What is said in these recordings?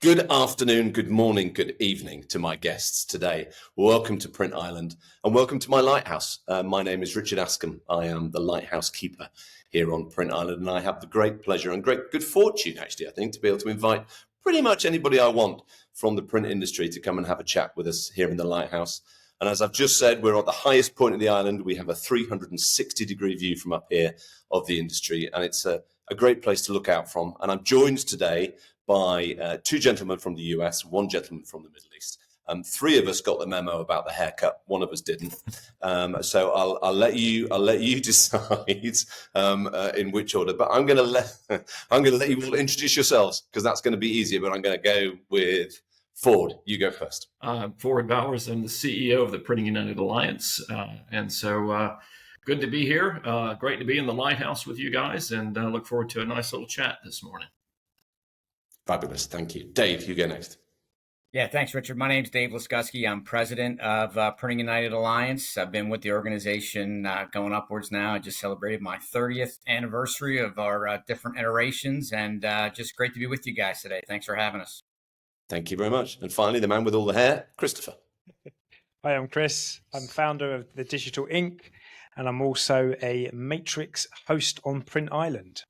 Good afternoon, good morning, good evening to my guests today. Welcome to Print Island and welcome to my Lighthouse. My name is Richard Askam. I am the Lighthouse keeper here on Print Island, and I have the great pleasure and great good fortune, actually, I think, to be able to invite pretty much anybody I want from the print industry to come and have a chat with us here in the Lighthouse. And as I've just said, we're at the highest point of the island. We have a 360-degree view from up here of the industry, and it's a great place to look out from. And I'm joined today by two gentlemen from the US, one gentleman from the Middle East. Three of us got the memo about the haircut. One of us didn't. So I'll let you decide in which order. But I'm going to let you all introduce yourselves because that's going to be easier. But I'm going to go with Ford. You go first. Ford Bowers. I'm the CEO of the Printing United Alliance, and so good to be here. Great to be in the Lighthouse with you guys, and look forward to a nice little chat this morning. Fabulous. Thank you. Dave, you go next. Yeah, thanks, Richard. My name's Dave Leskusky. I'm president of Printing United Alliance. I've been with the organization going upwards now. I just celebrated my 30th anniversary of our different iterations, and just great to be with you guys today. Thanks for having us. Thank you very much. And finally, the man with all the hair, Christopher. Hi, I'm Chris. I'm founder of the Digital Inc., and I'm also a Matrix host on Print Island.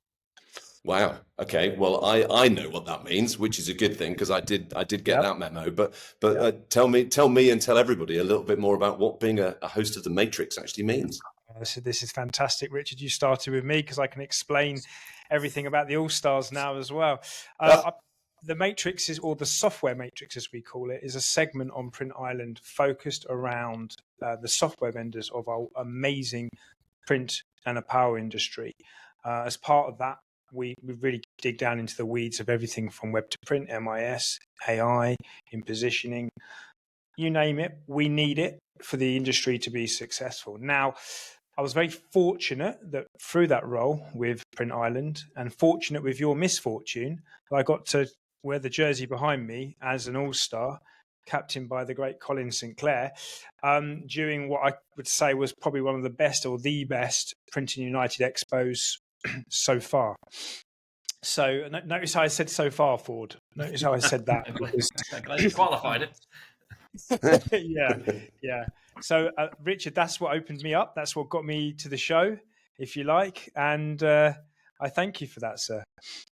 Wow. Okay. Well, I know what that means, which is a good thing because I did get that memo. But tell me and tell everybody a little bit more about what being a host of the Matrix actually means. So this is fantastic, Richard. You started with me because I can explain everything about the All Stars now as well. The Matrix is, or the software Matrix as we call it, is a segment on Print Island focused around the software vendors of our amazing print and apparel industry. As part of that, we really dig down into the weeds of everything from web to print, MIS, AI, in positioning, you name it. We need it for the industry to be successful. Now, I was very fortunate that through that role with Print Island, and fortunate with your misfortune, I got to wear the jersey behind me as an all-star, captained by the great Colin Sinclair, during what I would say was probably one of the best or the best Printing United expos so far. So notice how I said so far, Ford. Notice how I said that. I'm glad you qualified it. Yeah. So, Richard, that's what opened me up. That's what got me to the show, if you like. And I thank you for that, sir.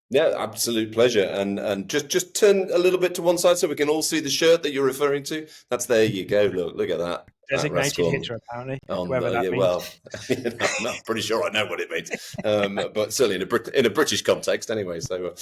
Yeah, absolute pleasure. And just turn a little bit to one side so we can all see the shirt that you're referring to. There you go. Look at that. Designated hitter, apparently. Whatever that means. Well, I'm not pretty sure I know what it means, but certainly in a British context, anyway. So,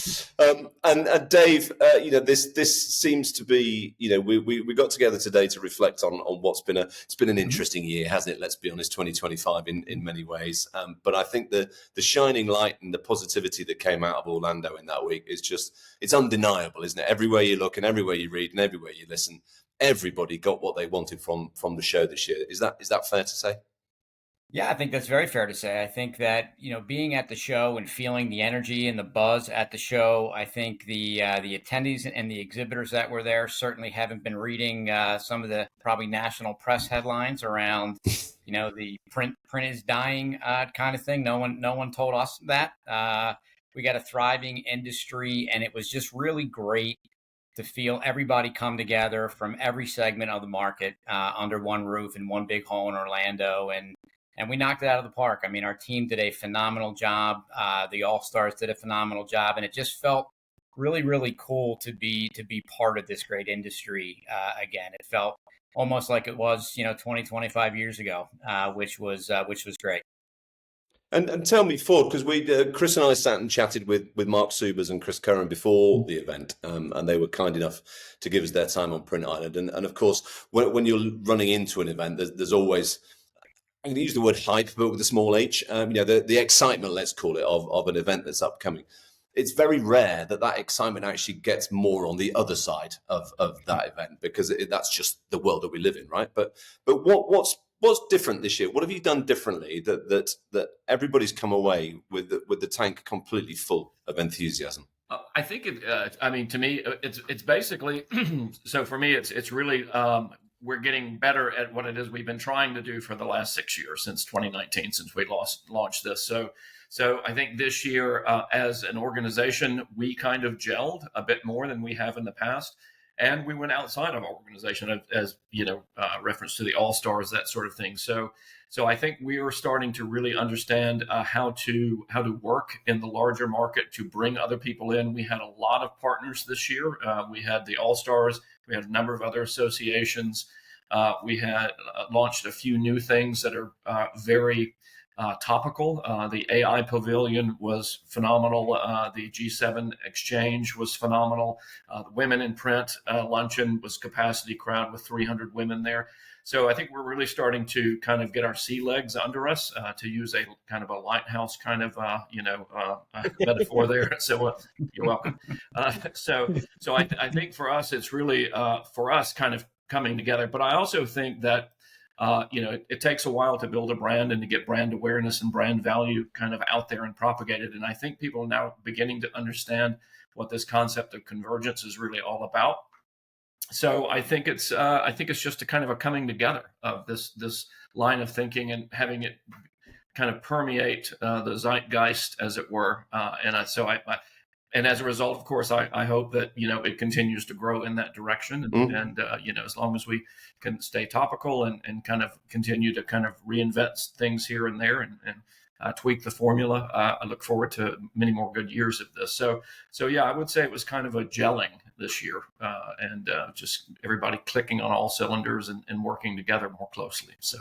and Dave, this seems to be, we got together today to reflect on what's been an interesting year, hasn't it? Let's be honest, 2025 in many ways. But I think the shining light and the positivity that came out of Orlando in that week is it's undeniable, isn't it? Everywhere you look and everywhere you read and everywhere you listen, everybody got what they wanted from the show this year. Is that fair to say? Yeah, I think that's very fair to say. I think that, being at the show and feeling the energy and the buzz at the show, I think the attendees and the exhibitors that were there certainly haven't been reading some of the probably national press headlines around, the print is dying kind of thing. No one told us that. We got a thriving industry, and it was just really great to feel everybody come together from every segment of the market under one roof in one big hall in Orlando. And we knocked it out of the park. I mean, our team did a phenomenal job. The All-Stars did a phenomenal job. And it just felt really, really cool to be part of this great industry again. It felt almost like it was, 20, 25 years ago, which was great. And tell me, Ford, because Chris and I sat and chatted with Mark Subers and Chris Curran before the event, and they were kind enough to give us their time on Print Island. And of course, when you're running into an event, there's always, I'm going to use the word hype, but with a small h, the excitement, let's call it, of an event that's upcoming. It's very rare that excitement actually gets more on the other side of that event, because that's just the world that we live in, right? But what's different this year? What have you done differently that everybody's come away with the tank completely full of enthusiasm? I think to me, it's basically, so for me, it's really we're getting better at what it is we've been trying to do for the last 6 years, since 2019, since we launched this. So I think this year, as an organization, we kind of gelled a bit more than we have in the past. And we went outside of our organization, as reference to the All-Stars, that sort of thing. So I think we are starting to really understand how to work in the larger market, to bring other people in. We had a lot of partners this year. We had the All-Stars. We had a number of other associations. We had launched a few new things that are very topical. The AI Pavilion was phenomenal. The G7 Exchange was phenomenal. The Women in Print luncheon was capacity crowd with 300 women there. So I think we're really starting to kind of get our sea legs under us, to use a kind of a lighthouse kind of metaphor there. So you're welcome. So I think for us, it's really for us kind of coming together. But I also think that it takes a while to build a brand and to get brand awareness and brand value kind of out there and propagated. And I think people are now beginning to understand what this concept of convergence is really all about. So I think it's just a kind of a coming together of this line of thinking and having it kind of permeate the zeitgeist, as it were. And as a result, of course, I hope that it continues to grow in that direction, and as long as we can stay topical and kind of continue to kind of reinvent things here and there and tweak the formula, I look forward to many more good years of this. So yeah, I would say it was kind of a gelling this year, and just everybody clicking on all cylinders and working together more closely. So.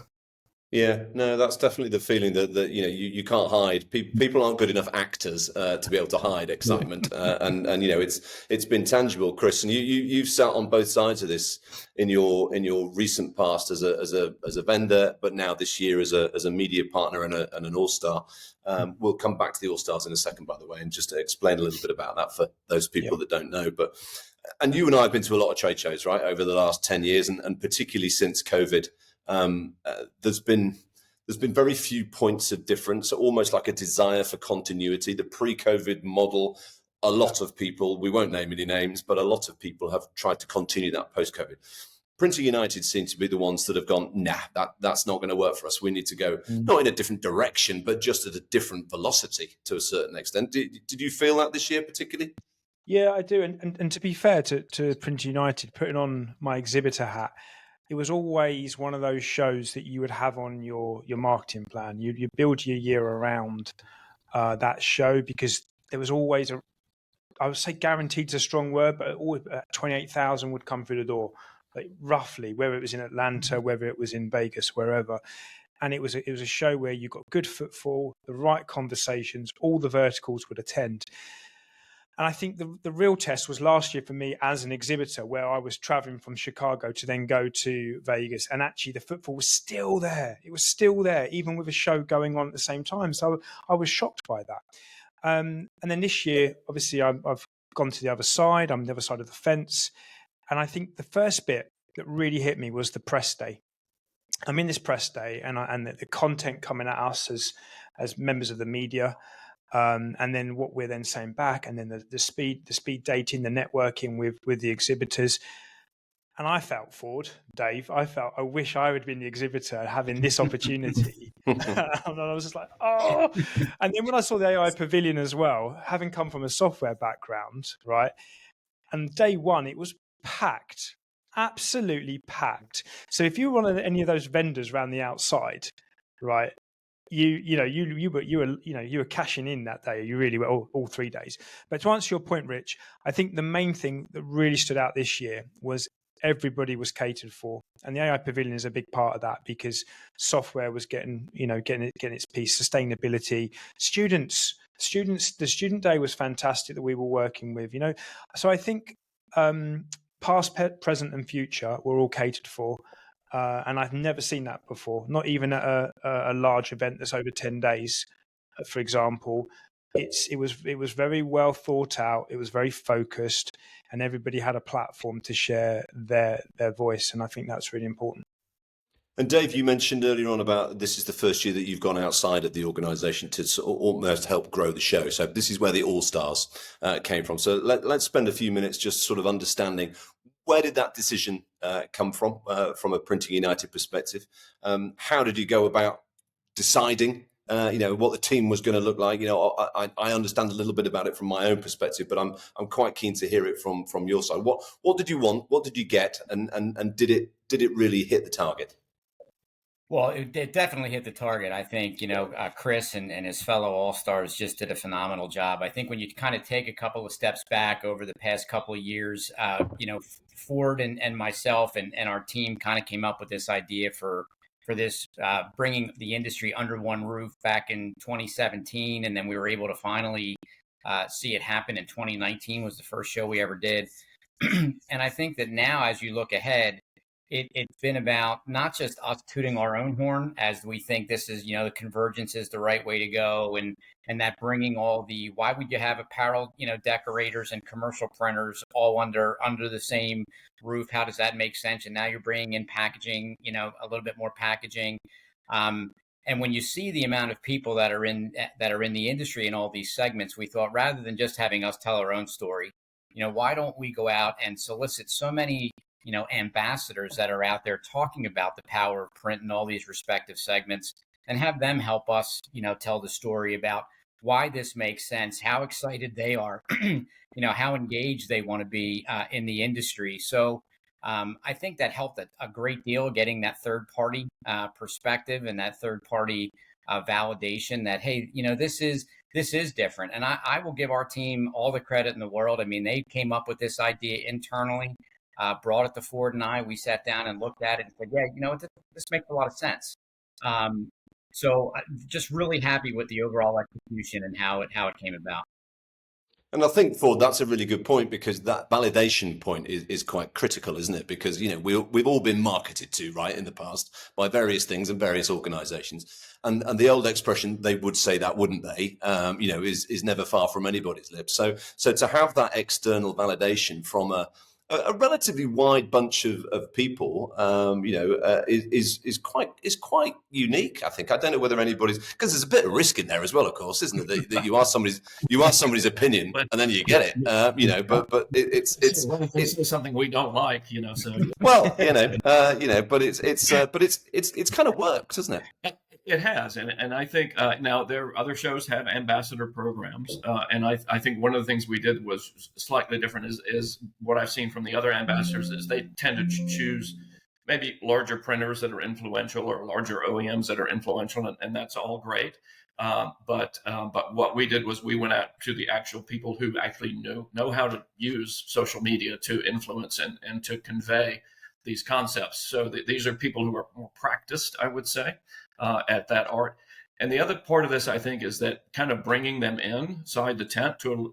Yeah, no, that's definitely the feeling that you can't hide. People aren't good enough actors to be able to hide excitement, and it's been tangible, Chris. And you've sat on both sides of this in your recent past as a vendor, but now this year as a media partner and an all-star. We'll come back to the all-stars in a second, by the way, and just to explain a little bit about that for those people that don't know. And you and I have been to a lot of trade shows, right, over the last 10 years, and particularly since COVID. There's been very few points of difference, almost like a desire for continuity. The pre-COVID model, a lot of people, we won't name any names, but a lot of people have tried to continue that post-COVID. Printing United seem to be the ones that have gone, that's not going to work for us. We need to go not in a different direction, but just at a different velocity to a certain extent. Did you feel that this year particularly? Yeah, I do. And to be fair to Printing United, putting on my exhibitor hat, it was always one of those shows that you would have on your marketing plan. You build your year around that show, because there was always I would say guaranteed is a strong word, but 28,000 would come through the door, like roughly, whether it was in Atlanta, whether it was in Vegas, wherever. And it was a show where you got good footfall, the right conversations, all the verticals would attend. And I think the real test was last year for me as an exhibitor, where I was traveling from Chicago to then go to Vegas. And actually the footfall was still there. It was still there, even with a show going on at the same time. So I was shocked by that. And then this year, obviously, I've gone to the other side. I'm the other side of the fence. And I think the first bit that really hit me was the press day. I'm in this press day, and the content coming at us as members of the media. And then what we're then saying back, and then the speed dating, the networking with the exhibitors. And I felt forward, Dave. I wish I would have been the exhibitor having this opportunity. And I was just like, oh. And then when I saw the AI Pavilion as well, having come from a software background, right? And day one, it was packed, absolutely packed. So if you were one of any of those vendors around the outside, right? You were cashing in that day. You really were all 3 days. But to answer your point, Rich, I think the main thing that really stood out this year was everybody was catered for, and the AI Pavilion is a big part of that, because software was getting its piece, sustainability, students. The student day was fantastic that we were working with. So I think past, present, and future were all catered for. And I've never seen that before, not even at a large event that's over 10 days, for example. It was very well thought out. It was very focused, and everybody had a platform to share their voice. And I think that's really important. And Dave, you mentioned earlier on about this is the first year that you've gone outside of the organisation to almost help grow the show. So this is where the All-Stars came from. So let's spend a few minutes just sort of understanding where did that decision come from a Printing United perspective? How did you go about deciding what the team was going to look like? I understand a little bit about it from my own perspective, but I'm quite keen to hear it from your side. What did you want? What did you get? And did it really hit the target? Well, it definitely hit the target. I think, Chris and his fellow All-Stars just did a phenomenal job. I think when you kind of take a couple of steps back over the past couple of years, Ford and myself and our team kind of came up with this idea for this, bringing the industry under one roof back in 2017. And then we were able to finally see it happen in 2019 was the first show we ever did. And I think that now, as you look ahead, it's been about not just us tooting our own horn as we think this is, the convergence is the right way to go. And that bringing all the, why would you have apparel, decorators and commercial printers all under the same roof? How does that make sense? And now you're bringing in packaging, a little bit more packaging. And when you see the amount of people that are in the industry in all these segments, we thought rather than just having us tell our own story, why don't we go out and solicit so many ambassadors that are out there talking about the power of print in all these respective segments and have them help us, tell the story about why this makes sense, how excited they are, how engaged they want to be in the industry. So I think that helped a great deal, getting that third party perspective and that third party validation that, hey, this is different. And I will give our team all the credit in the world. I mean, they came up with this idea internally. Brought it to Ford and I. We sat down and looked at it and said, yeah, this makes a lot of sense. So just really happy with the overall execution and how it came about. And I think, Ford, that's a really good point, because that validation point is quite critical, isn't it? Because, we've all been marketed to, right, in the past by various things and various organizations. And the old expression, they would say that, wouldn't they, is never far from anybody's lips. So to have that external validation from a relatively wide bunch of people, is quite unique. I think. I don't know whether anybody's, because there's a bit of risk in there as well, of course, isn't it? That you ask somebody's opinion and then you get it. But it's something we don't like, So well, but it's kind of worked, doesn't it? It has, and I think now other shows have ambassador programs, and I think one of the things we did was slightly different. Is what I've seen from the other ambassadors is they tend to choose maybe larger printers that are influential or larger OEMs that are influential, and that's all great. But what we did was we went out to the actual people who actually know how to use social media to influence and to convey these concepts. So these are people who are more practiced, I would say, at that art. And the other part of this, I think, is that kind of bringing them inside the tent to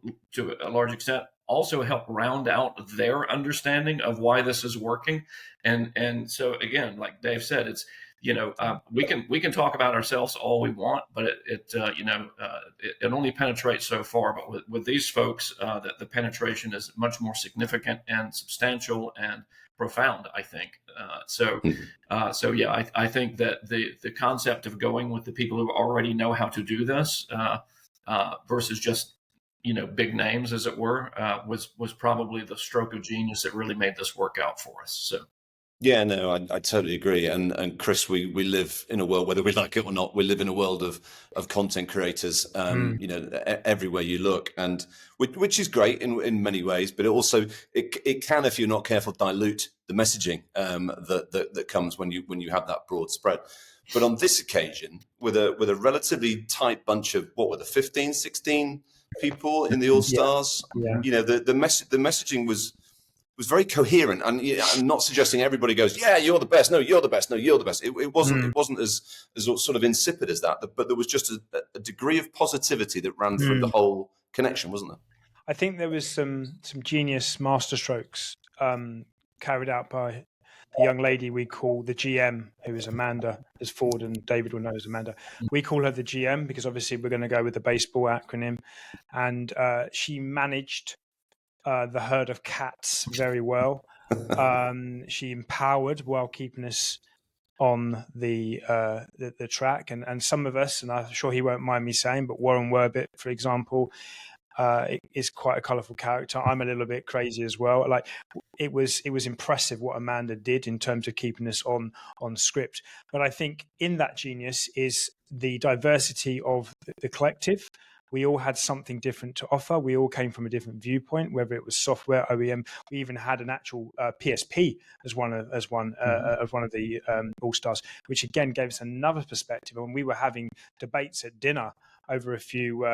a large extent also help round out their understanding of why this is working. And so again, like Dave said, it's we can talk about ourselves all we want, but it only penetrates so far. But with these folks, the penetration is much more significant and substantial and profound, I think. So yeah, I think that the concept of going with the people who already know how to do this versus just big names, as it were, was probably the stroke of genius that really made this work out for us. So. Yeah, no, I totally agree. And Chris, we live in a world, whether we like it or not, we live in a world of content creators, everywhere you look, and which is great in many ways, but it can, if you're not careful, dilute the messaging that comes when you have that broad spread. But on this occasion, with a relatively tight bunch of, what were the 15, 16 people in the All Stars, the messaging was very coherent, and I'm not suggesting everybody goes, yeah, you're the best. No, you're the best. No, you're the best. It wasn't as sort of insipid as that, but there was just a degree of positivity that ran through the whole connection, wasn't there? I think there was some genius masterstrokes carried out by the young lady we call the GM, who is Amanda, as Ford and David will know as Amanda. We call her the GM because obviously we're going to go with the baseball acronym, and she managed the herd of cats very well. She empowered while keeping us on the track, and some of us, and I'm sure he won't mind me saying, but Warren Werbit, for example, is quite a colourful character. I'm a little bit crazy as well. Like it was impressive what Amanda did in terms of keeping us on script. But I think in that genius is the diversity of the collective. We all had something different to offer. We all came from a different viewpoint, whether it was software, OEM. We even had an actual PSP as one of the All Stars, which again gave us another perspective. And we were having debates at dinner over a few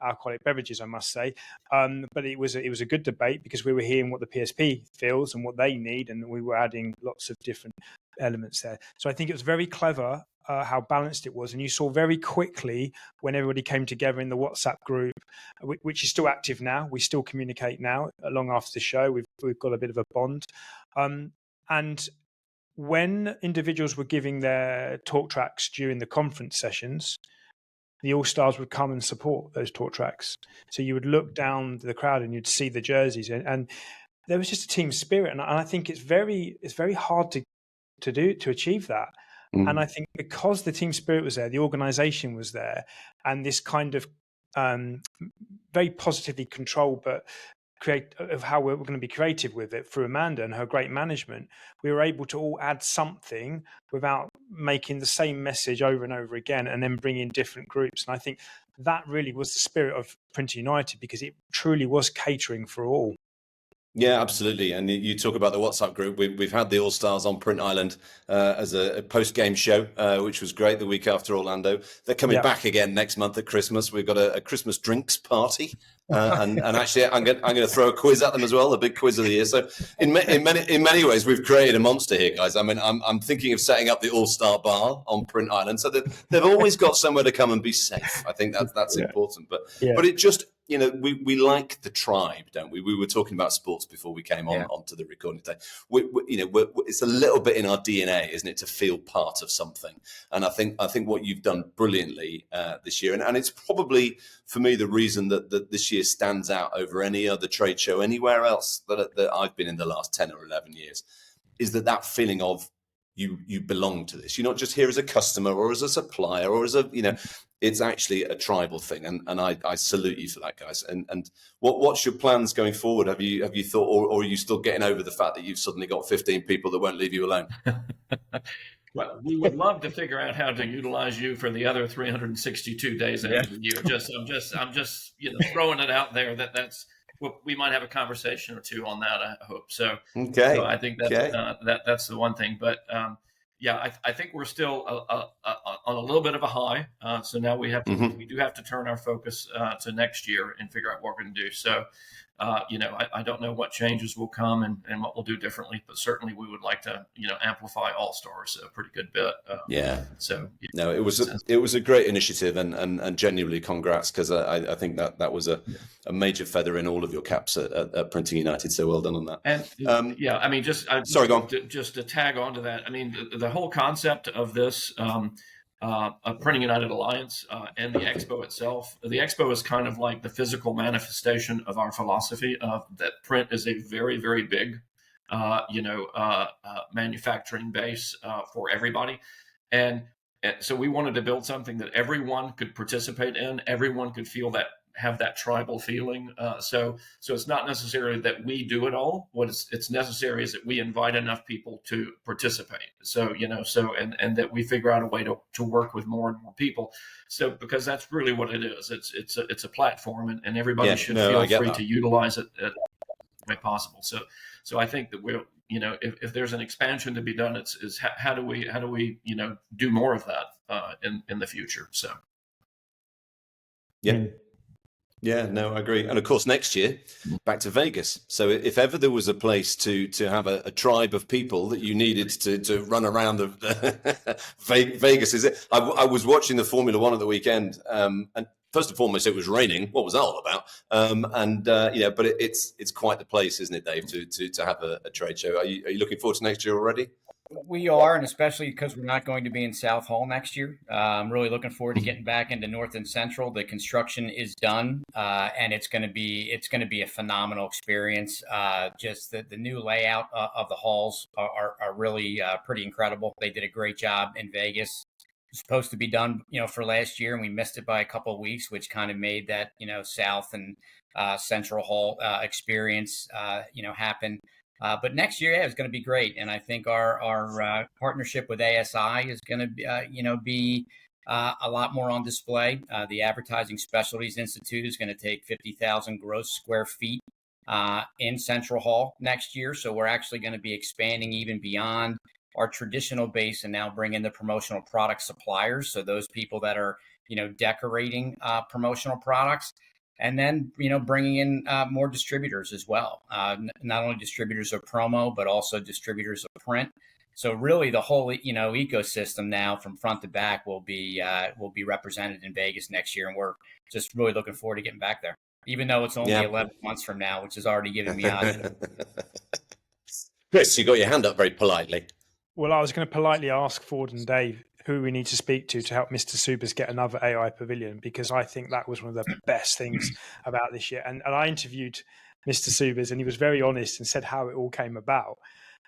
alcoholic beverages, I must say. But it was a good debate because we were hearing what the PSP feels and what they need, and we were adding lots of different elements there. So I think it was very clever how balanced it was. And you saw very quickly when everybody came together in the WhatsApp group, which is still active now. We still communicate now, long after the show. We've got a bit of a bond. And when individuals were giving their talk tracks during the conference sessions, the All-Stars would come and support those talk tracks. So you would look down the crowd and you'd see the jerseys. And there was just a team spirit. And I think it's very hard to achieve that. And I think because the team spirit was there, the organization was there, and this kind of very positively controlled, but of how we're going to be creative with it through Amanda and her great management, we were able to all add something without making the same message over and over again, and then bring in different groups. And I think that really was the spirit of Printing United, because it truly was catering for all. Yeah, absolutely. And you talk about the WhatsApp group. We've had the All-Stars on Print Island as a post-game show, which was great the week after Orlando. They're coming back again next month at Christmas. We've got a Christmas drinks party. And actually, I'm going to throw a quiz at them as well, the big quiz of the year. So in many ways, we've created a monster here, guys. I mean, I'm thinking of setting up the All-Star Bar on Print Island so that they've always got somewhere to come and be safe. I think that's important. But it just... we like the tribe, don't we? We were talking about sports before we came onto the recording today. It's a little bit in our DNA, isn't it, to feel part of something? And I think what you've done brilliantly this year, and it's probably for me the reason that this year stands out over any other trade show anywhere else that I've been in the last 10 or 11 years, is that feeling of you belong to this. You're not just here as a customer or as a supplier or as it's actually a tribal thing, and I salute you for that, guys. And what's your plans going forward? Have you thought, or are you still getting over the fact that you've suddenly got 15 people that won't leave you alone? Well, we would love to figure out how to utilize you for the other 362 days out of the year. I'm just throwing it out there that's. Well, we might have a conversation or two on that, I hope. So, okay. So I think that's the one thing. But I think we're still on a little bit of a high. So now we do have to turn our focus to next year and figure out what we're going to do. So, I don't know what changes will come and what we'll do differently, but certainly we would like to, amplify All Stars a pretty good bit. So no, it was a great initiative, and genuinely congrats, because I think that was a major feather in all of your caps at Printing United. So well done on that. And sorry, go on. Just to tag on to that. I mean, the whole concept of this. Printing United Alliance and the Expo itself. The Expo is kind of like the physical manifestation of our philosophy of that print is a very, very big, manufacturing base for everybody. And so we wanted to build something that everyone could participate in, everyone could have that tribal feeling. So it's not necessarily that we do it all. What it's necessary is that we invite enough people to participate. So, and that we figure out a way to work with more and more people. So, because that's really what it is. It's a platform, and everybody should feel free to utilize it at the way possible. So I think that we'll, if there's an expansion to be done, it's how do we do more of that in the future. So. Yeah. Yeah, no, I agree. And of course, next year, back to Vegas. So if ever there was a place to have a tribe of people that you needed to run around Vegas, is it? I was watching the Formula One at the weekend, and first and foremost, it was raining. What was that all about? But it's quite the place, isn't it, Dave, to have a trade show? Are you looking forward to next year already? We are, and especially because we're not going to be in South Hall next year. I'm really looking forward to getting back into North and Central. The construction is done, and it's going to be a phenomenal experience. Just the new layout of the halls are really pretty incredible. They did a great job in Vegas. supposed to be done, for last year, and we missed it by a couple of weeks, which kind of made that, South and Central Hall experience, happen. But next year, it's going to be great, and I think our partnership with ASI is going to be a lot more on display. The Advertising Specialties Institute is going to take 50,000 gross square feet in Central Hall next year, so we're actually going to be expanding even beyond our traditional base and now bring in the promotional product suppliers. So those people that are, decorating promotional products, and then, bringing in more distributors as well. Not only distributors of promo, but also distributors of print. So really the whole, ecosystem now from front to back will be represented in Vegas next year. And we're just really looking forward to getting back there, even though it's only 11 months from now, which is already giving me Chris, you got your hand up very politely. Well, I was going to politely ask Ford and Dave who we need to speak to help Mr. Subers get another AI Pavilion, because I think that was one of the best things about this year. And I interviewed Mr. Subers, and he was very honest and said how it all came about.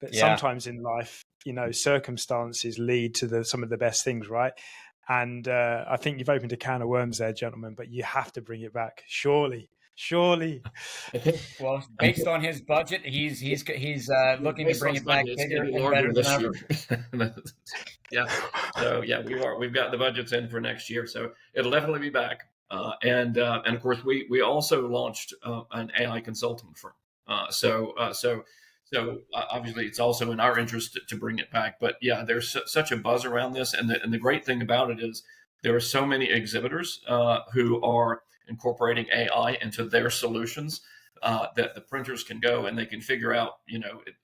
But sometimes in life, circumstances lead to some of the best things, right? And I think you've opened a can of worms there, gentlemen, but you have to bring it back. Surely. Well, based on his budget, he's looking to bring it back bigger and better than ever. So we've got the budgets in for next year, so it'll definitely be back. And of course we also launched an AI consulting firm. So obviously it's also in our interest to bring it back. But yeah, there's such a buzz around this, and the great thing about it is there are so many exhibitors who are incorporating AI into their solutions, that the printers can go and they can figure out,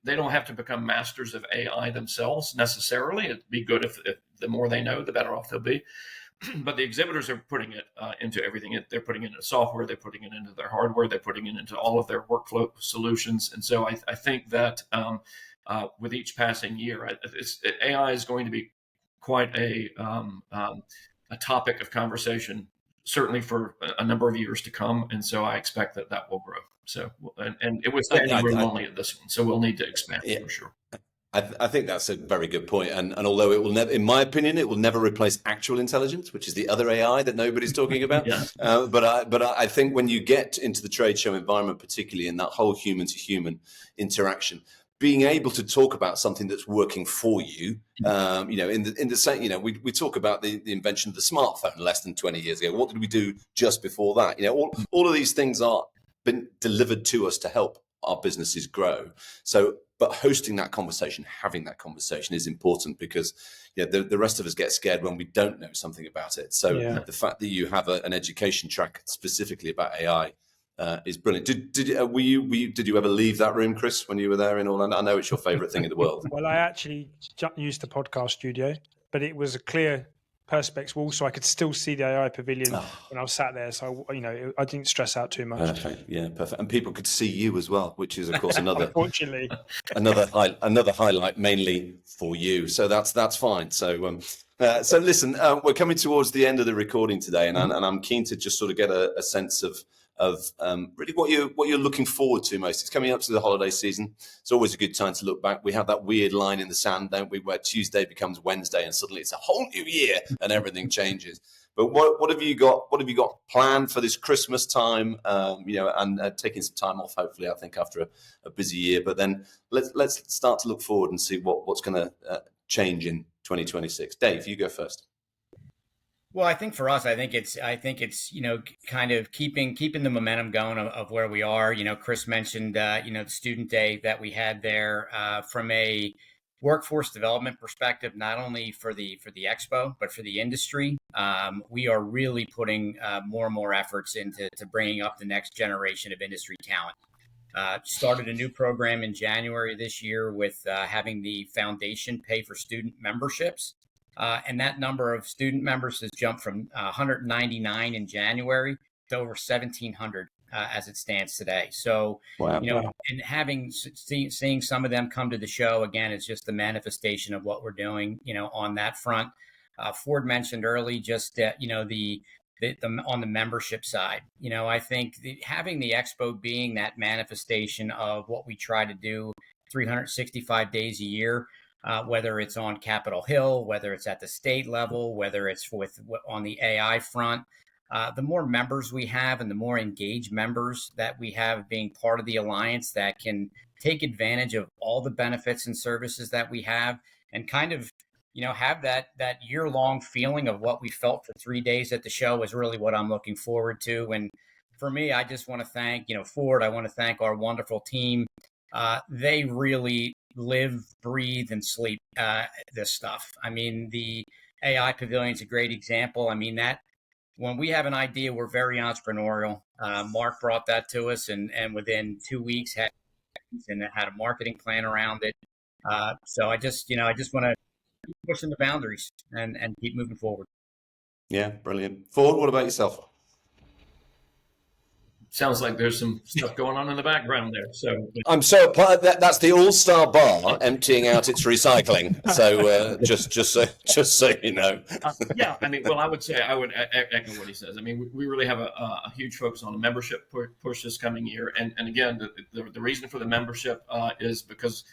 they don't have to become masters of AI themselves necessarily. It'd be good if the more they know, the better off they'll be. But the exhibitors are putting it into everything. They're putting it into software, they're putting it into their hardware, they're putting it into all of their workflow solutions. And so I think that with each passing year, AI is going to be quite a topic of conversation, certainly for a number of years to come. And so I expect that will grow. So, and it was standing room only at this one, so we'll need to expand for sure. I think that's a very good point. And although it will never, in my opinion, it will never replace actual intelligence, which is the other AI that nobody's talking about. But I think when you get into the trade show environment, particularly in that whole human to human interaction, being able to talk about something that's working for you, in the same, we talk about the invention of the smartphone less than 20 years ago. What did we do just before that? All of these things are been delivered to us to help our businesses grow. So, but hosting that conversation, having that conversation is important, because the rest of us get scared when we don't know something about it. So the fact that you have an education track specifically about AI is brilliant. Did you ever leave that room, Chris, when you were there in Orlando? I know it's your favorite thing in the world. Well, I actually used the podcast studio, but it was a clear perspex wall, so I could still see the AI Pavilion when I was sat there. So I didn't stress out too much. Perfect, perfect. And people could see you as well, which is of course another unfortunately another highlight mainly for you. So that's fine. So so listen, we're coming towards the end of the recording today, and I'm keen to just sort of get a sense of really what you're looking forward to most. It's coming up to the holiday season. It's always a good time to look back. We have that weird line in the sand, don't we, where Tuesday becomes Wednesday and suddenly it's a whole new year and everything changes. But what have you got planned for this Christmas time? And taking some time off, hopefully, I think, after a busy year. But then let's start to look forward and see what's going to change in 2026. Dave, you go first. Well, I think for us, I think it's kind of keeping the momentum going of where we are. Chris mentioned the student day that we had there, from a workforce development perspective, not only for the expo but for the industry. We are really putting more and more efforts into bringing up the next generation of industry talent. Started a new program in January this year with having the foundation pay for student memberships. And that number of student members has jumped from 199 in January to over 1,700 as it stands today. So, wow. And seeing some of them come to the show again is just the manifestation of what we're doing, on that front. Ford mentioned early just that, on the membership side, I think having the expo being that manifestation of what we try to do 365 days a year. whether it's on Capitol Hill, whether it's at the state level, whether it's on the AI front. The more members we have and the more engaged members that we have being part of the alliance that can take advantage of all the benefits and services that we have and kind of, have that year-long feeling of what we felt for 3 days at the show is really what I'm looking forward to. And for me, I just want to thank, Ford. I want to thank our wonderful team. They really live, breathe, and sleep this stuff. I mean, the AI Pavilion is a great example. I mean, that when we have an idea, we're very entrepreneurial. Mark brought that to us, and within 2 weeks had a marketing plan around it. So I just want to keep pushing the boundaries and keep moving forward. Yeah, brilliant. Ford, what about yourself? Sounds like there's some stuff going on in the background there. So I'm so that's the All-Star Bar emptying out its recycling. So just so you know. Yeah, I mean, well, I would echo what he says. I mean, we really have a huge focus on a membership push this coming year, and again, the reason for the membership is because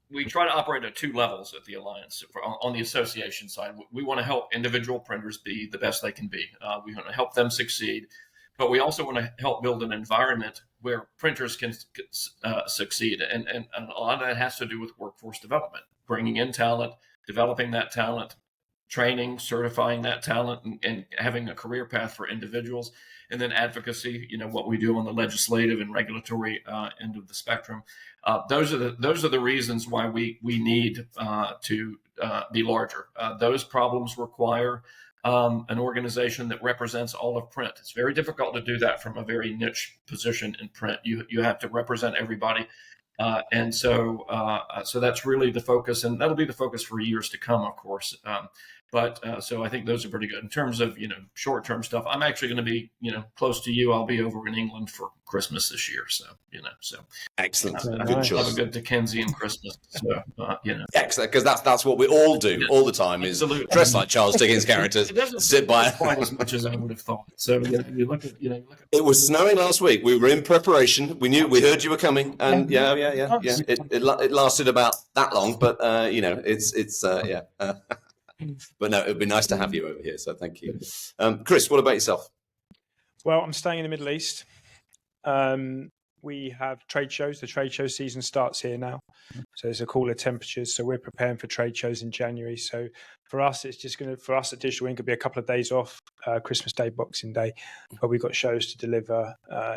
we try to operate at two levels at the Alliance. On the association side, we want to help individual printers be the best they can be. We want to help them succeed. But we also want to help build an environment where printers can succeed. And a lot of that has to do with workforce development, bringing in talent, developing that talent, training, certifying that talent, and having a career path for individuals. And then advocacy, what we do on the legislative and regulatory end of the spectrum. Those are the reasons why we need to be larger. Those problems require an organization that represents all of print. It's very difficult to do that from a very niche position in print. You have to represent everybody. And so that's really the focus, and that'll be the focus for years to come, of course. So I think those are pretty good in terms of, short-term stuff. I'm actually going to be, close to you. I'll be over in England for Christmas this year. So, excellent. Good choice. Have a good Dickensian Christmas. So, excellent. Because that's what we all do all the time is dress like Charles Dickens characters, sit by quite as much as I would have thought. So you look at. It was snowing last week. We were in preparation. We heard you were coming, and yeah. It lasted about that long, but yeah. But no, it would be nice to have you over here. So thank you. Chris, what about yourself? Well, I'm staying in the Middle East. We have trade shows. The trade show season starts here now. So there's a cooler temperatures. So we're preparing for trade shows in January. So for us, it's just for us at Digital Ink, it'll be a couple of days off, Christmas Day, Boxing Day. But we've got shows to deliver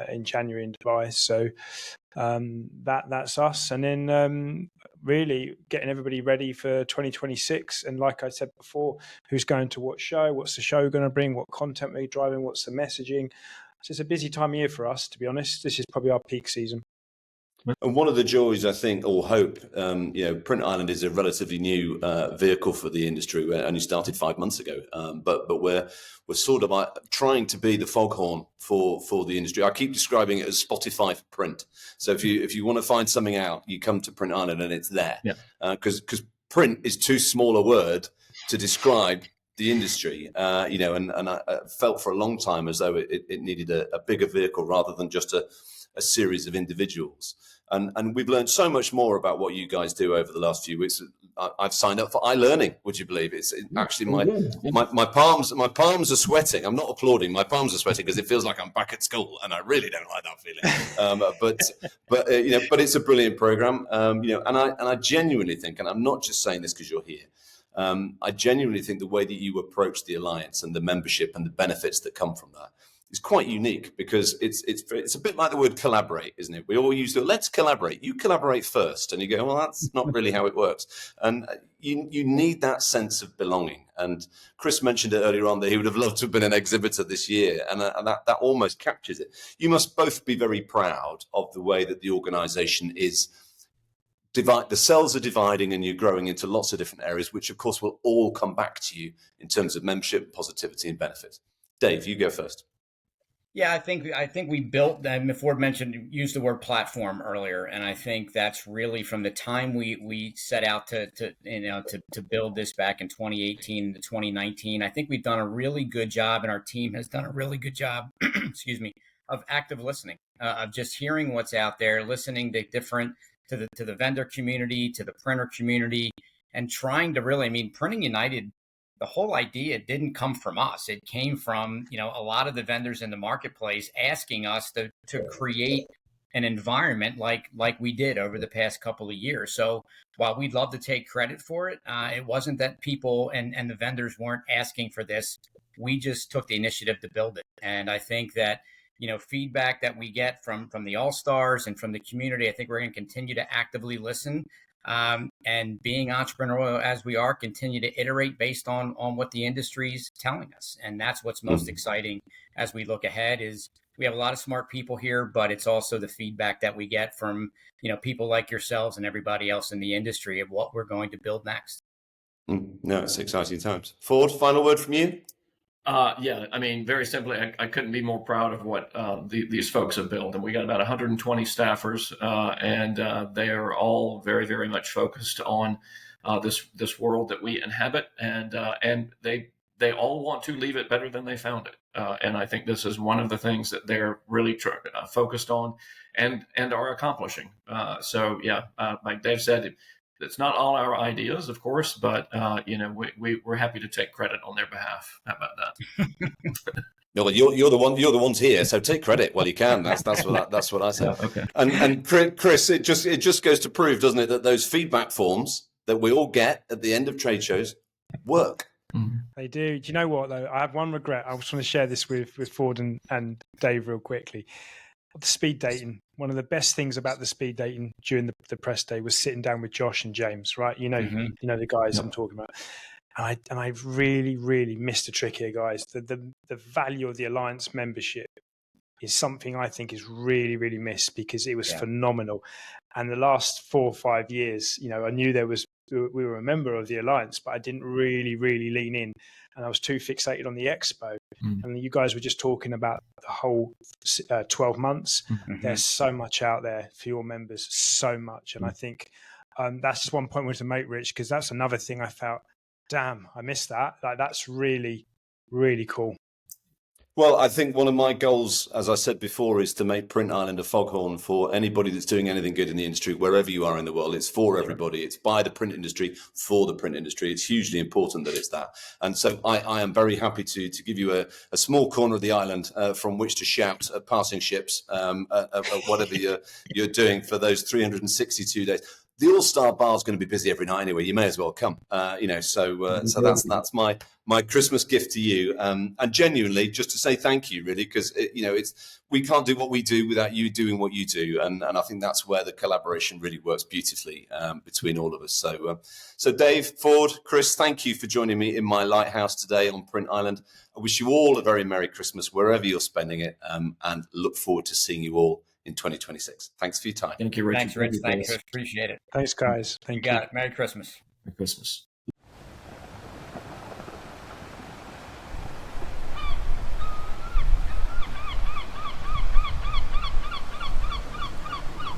in January in Dubai. So that's us. And then really getting everybody ready for 2026. And like I said before, who's going to what show? What's the show going to bring? What content we're driving? What's the messaging? So it's a busy time of year for us, to be honest. This is probably our peak season. And one of the joys, I think, or hope, Print Island is a relatively new vehicle for the industry. We only started 5 months ago, but we're sort of trying to be the foghorn for the industry. I keep describing it as Spotify for print. So if you want to find something out, you come to Print Island and it's there. Because print is too small a word to describe the industry, and I felt for a long time as though it needed a bigger vehicle rather than just a series of individuals. And we've learned so much more about what you guys do over the last few weeks. I've signed up for iLearning. Would you believe it's actually my palms are sweating. I'm not applauding. My palms are sweating because it feels like I'm back at school, and I really don't like that feeling. But it's a brilliant program. And I genuinely think, and I'm not just saying this because you're here. I genuinely think the way that you approach the alliance and the membership and the benefits that come from that is quite unique, because it's a bit like the word collaborate, isn't it? We all use the let's collaborate. You collaborate first, and you go, well, that's not really how it works. And you need that sense of belonging. And Chris mentioned it earlier on that he would have loved to have been an exhibitor this year, and that almost captures it. You must both be very proud of the way that the organisation is. The cells are dividing and you're growing into lots of different areas, which of course will all come back to you in terms of membership, positivity and benefits. Dave, you go first. Yeah, I think we built, and Ford used the word platform earlier, and I think that's really from the time we set out to build this back in 2018 to 2019. I think we've done a really good job, and our team has done a really good job, excuse me, of active listening, of just hearing what's out there, listening to different to the vendor community, to the printer community, and trying to really, I mean, Printing United, the whole idea didn't come from us. It came from, a lot of the vendors in the marketplace asking us to create an environment like we did over the past couple of years. So while we'd love to take credit for it, it wasn't that people and the vendors weren't asking for this. We just took the initiative to build it. And I think that, feedback that we get from the All-Stars and from the community, I think we're going to continue to actively listen. And being entrepreneurial as we are, continue to iterate based on what the industry's telling us. And that's what's most exciting as we look ahead is we have a lot of smart people here, but it's also the feedback that we get from, people like yourselves and everybody else in the industry of what we're going to build next. No, it's exciting times. Ford, final word from you? Yeah, I mean, very simply, I couldn't be more proud of what these folks have built. And we got about 120 staffers, and they are all very, very much focused on this world that we inhabit. And they all want to leave it better than they found it. And I think this is one of the things that they're really focused on and are accomplishing. So, yeah, like Dave said, it's not all our ideas, of course, but we're happy to take credit on their behalf. How about that? Well, you're the ones here, so take credit while you can. That's what I say. Yeah, okay. And Chris, it just goes to prove, doesn't it, that those feedback forms that we all get at the end of trade shows work. They do. Do you know what though? I have one regret. I just want to share this with Ford and Dave real quickly. The speed dating. One of the best things about the speed dating during the press day was sitting down with Josh and James, right? You know the guys I'm talking about. And I really, really missed a trick here, guys. The value of the Alliance membership is something I think is really, really missed because it was phenomenal. And the last 4 or 5 years, I knew we were a member of the Alliance, but I didn't really, really lean in. And I was too fixated on the expo. And you guys were just talking about the whole 12 months. There's so much out there for your members, so much. And I think that's just one point I wanted to make, Rich, because that's another thing I felt, damn, I missed that. Like, that's really, really cool. Well, I think one of my goals, as I said before, is to make Print Island a foghorn for anybody that's doing anything good in the industry, wherever you are in the world. It's for everybody. It's by the print industry, for the print industry. It's hugely important that it's that. And so I am very happy to give you a small corner of the island from which to shout at passing ships, at whatever you're doing for those 362 days. The All-Star Bar is going to be busy every night anyway. You may as well come, So that's my Christmas gift to you, and genuinely just to say thank you, really, because we can't do what we do without you doing what you do, and I think that's where the collaboration really works beautifully between all of us. So Dave, Ford, Chris, thank you for joining me in my lighthouse today on Print Island. I wish you all a very Merry Christmas wherever you're spending it, and look forward to seeing you all in 2026. Thanks for your time. Thank you, Richard. Thanks, Rich. Thanks, Chris. Appreciate it. Thanks, guys. Thank you. Got it. Merry Christmas. Merry Christmas.